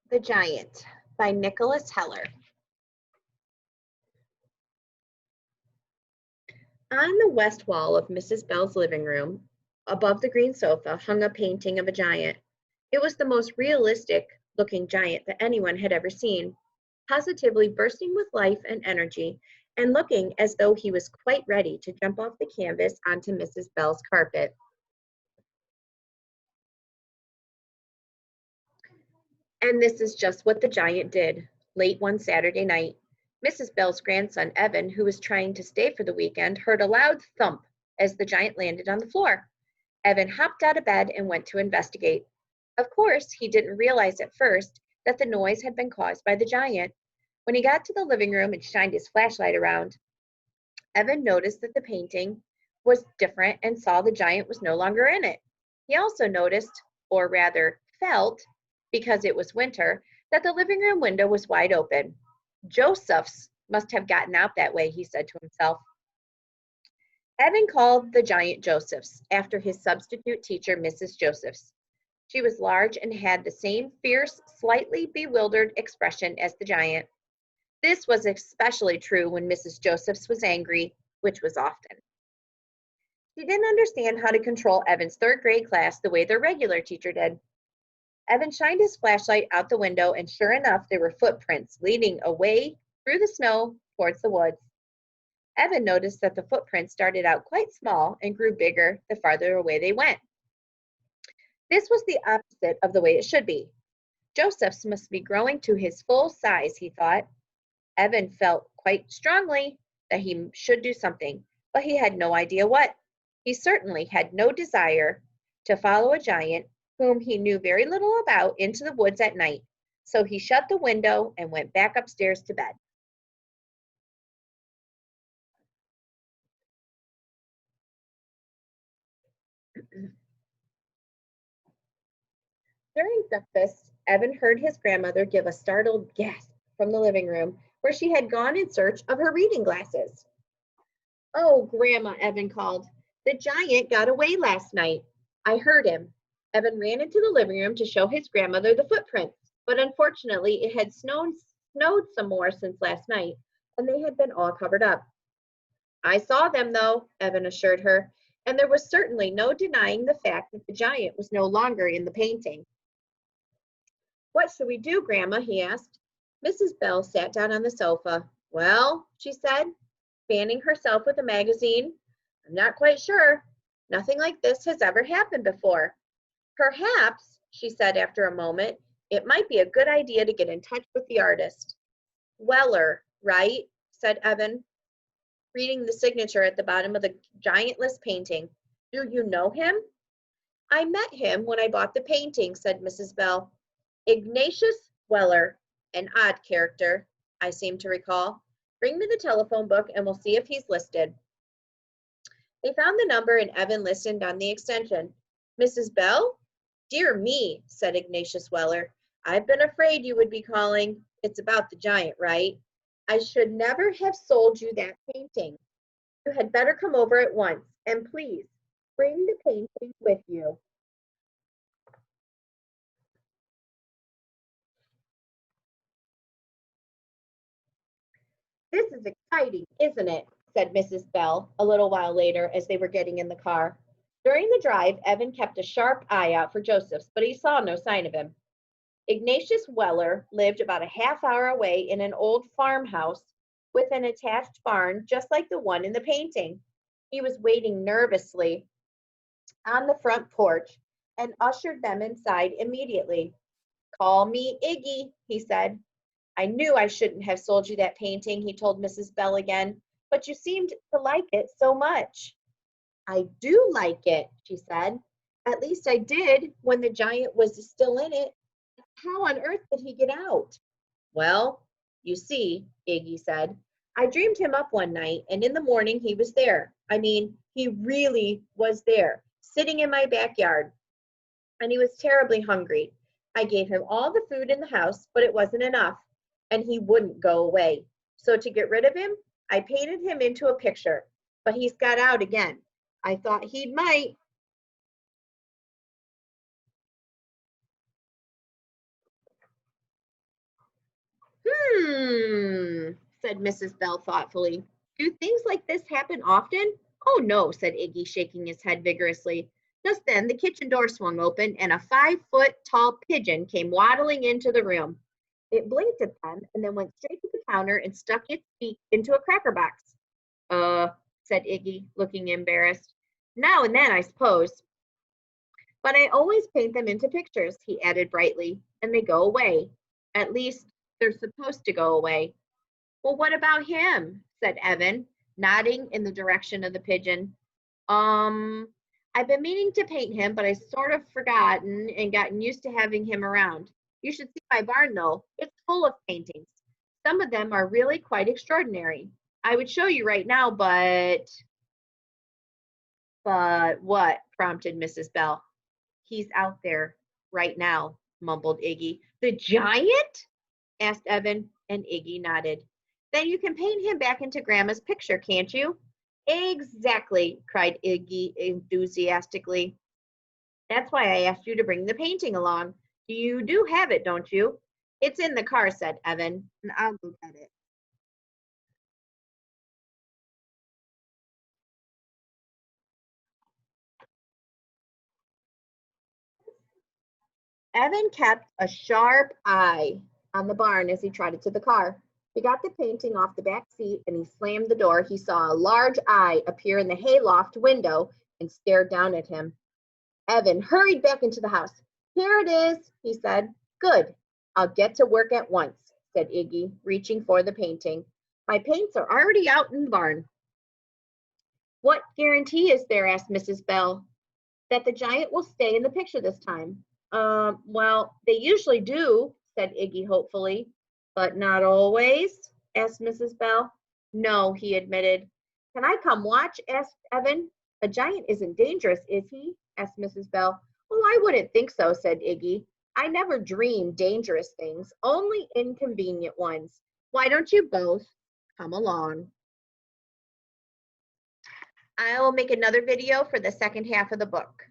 The Giant by Nicholas Heller. On the west wall of Mrs. Bell's living room, above the green sofa, hung a painting of a giant. It was the most realistic looking giant that anyone had ever seen, positively bursting with life and energy, and looking as though he was quite ready to jump off the canvas onto Mrs. Bell's carpet. And this is just what the giant did. Late one Saturday night, Mrs. Bell's grandson, Evan, who was trying to stay for the weekend, heard a loud thump as the giant landed on the floor. Evan hopped out of bed and went to investigate. Of course, he didn't realize at first that the noise had been caused by the giant. When he got to the living room and shined his flashlight around, Evan noticed that the painting was different and saw the giant was no longer in it. He also noticed, or rather felt, because it was winter, that the living room window was wide open. Joseph's must have gotten out that way, he said to himself. Evan called the giant Joseph's after his substitute teacher, Mrs. Joseph's. She was large and had the same fierce, slightly bewildered expression as the giant. This was especially true when Mrs. Joseph's was angry, which was often. She didn't understand how to control Evan's third grade class the way their regular teacher did. Evan shined his flashlight out the window, and sure enough, there were footprints leading away through the snow towards the woods. Evan noticed that the footprints started out quite small and grew bigger the farther away they went. This was the opposite of the way it should be. Joseph's must be growing to his full size, he thought. Evan felt quite strongly that he should do something, but he had no idea what. He certainly had no desire to follow a giant whom he knew very little about into the woods at night, so he shut the window and went back upstairs to bed. During breakfast, Evan heard his grandmother give a startled gasp from the living room, where she had gone in search of her reading glasses. "Oh, Grandma," Evan called, "the giant got away last night. I heard him." Evan ran into the living room to show his grandmother the footprints, but unfortunately it had snowed some more since last night, and they had been all covered up. "I saw them, though," Evan assured her, and there was certainly no denying the fact that the giant was no longer in the painting. "What shall we do, Grandma?" he asked. Mrs. Bell sat down on the sofa. "Well," she said, fanning herself with a magazine, "I'm not quite sure. Nothing like this has ever happened before. Perhaps," she said after a moment, "it might be a good idea to get in touch with the artist." "Weller, right?" said Evan, reading the signature at the bottom of the giantless painting. "Do you know him?" "I met him when I bought the painting," said Mrs. Bell. "Ignatius Weller, an odd character, I seem to recall. Bring me the telephone book and we'll see if he's listed." They found the number and Evan listened on the extension. "Mrs. Bell?" "Dear me," said Ignatius Weller. "I've been afraid you would be calling. It's about the giant, right? I should never have sold you that painting. You had better come over at once, and please bring the painting with you." "This is exciting, isn't it?" said Mrs. Bell a little while later as they were getting in the car. During the drive, Evan kept a sharp eye out for Josephs, but he saw no sign of him. Ignatius Weller lived about a half hour away in an old farmhouse with an attached barn just like the one in the painting. He was waiting nervously on the front porch and ushered them inside immediately. "Call me Iggy," he said. "I knew I shouldn't have sold you that painting," he told Mrs. Bell again, "but you seemed to like it so much." "I do like it," she said. "At least I did when the giant was still in it. How on earth did he get out?" "Well, you see," Iggy said, "I dreamed him up one night, and in the morning he was there. I mean, he really was there, sitting in my backyard, and he was terribly hungry. I gave him all the food in the house, but it wasn't enough, and he wouldn't go away. So to get rid of him, I painted him into a picture, but he's got out again. I thought he might." Said Mrs. Bell thoughtfully. Do things like this happen often? Oh, no, said Iggy, shaking his head vigorously. Just then, the kitchen door swung open, and a 5-foot tall pigeon came waddling into the room. It blinked at them and then went straight to the counter and stuck its beak into a cracker box. Said Iggy, looking embarrassed. Now and then, I suppose. But I always paint them into pictures, he added brightly, and they go away. At least, they're supposed to go away. Well, what about him? Said Evan, nodding in the direction of the pigeon. I've been meaning to paint him, but I sort of forgotten and gotten used to having him around. You should see my barn, though. It's full of paintings. Some of them are really quite extraordinary. I would show you right now, but what? Prompted Mrs. Bell. He's out there right now, mumbled Iggy. The giant? Asked Evan, and Iggy nodded. Then you can paint him back into Grandma's picture, can't you? Exactly, cried Iggy enthusiastically. That's why I asked you to bring the painting along. You do have it, don't you? It's in the car, said Evan, and I'll go get it. Evan kept a sharp eye on the barn as he trotted to the car. He got the painting off the back seat and he slammed the door. He saw a large eye appear in the hayloft window and stared down at him. Evan hurried back into the house. Here it is, he said. Good. I'll get to work at once, said Iggy, reaching for the painting. My paints are already out in the barn. What guarantee is there, asked Mrs. Bell, that the giant will stay in the picture this time? Well, they usually do, said Iggy hopefully. But not always, asked Mrs. Bell. No, he admitted. Can I come watch? Asked Evan. A giant isn't dangerous, is he? Asked Mrs. Bell. Well, I wouldn't think so, said Iggy. I never dream dangerous things, only inconvenient ones. Why don't you both come along? I will make another video for the second half of the book.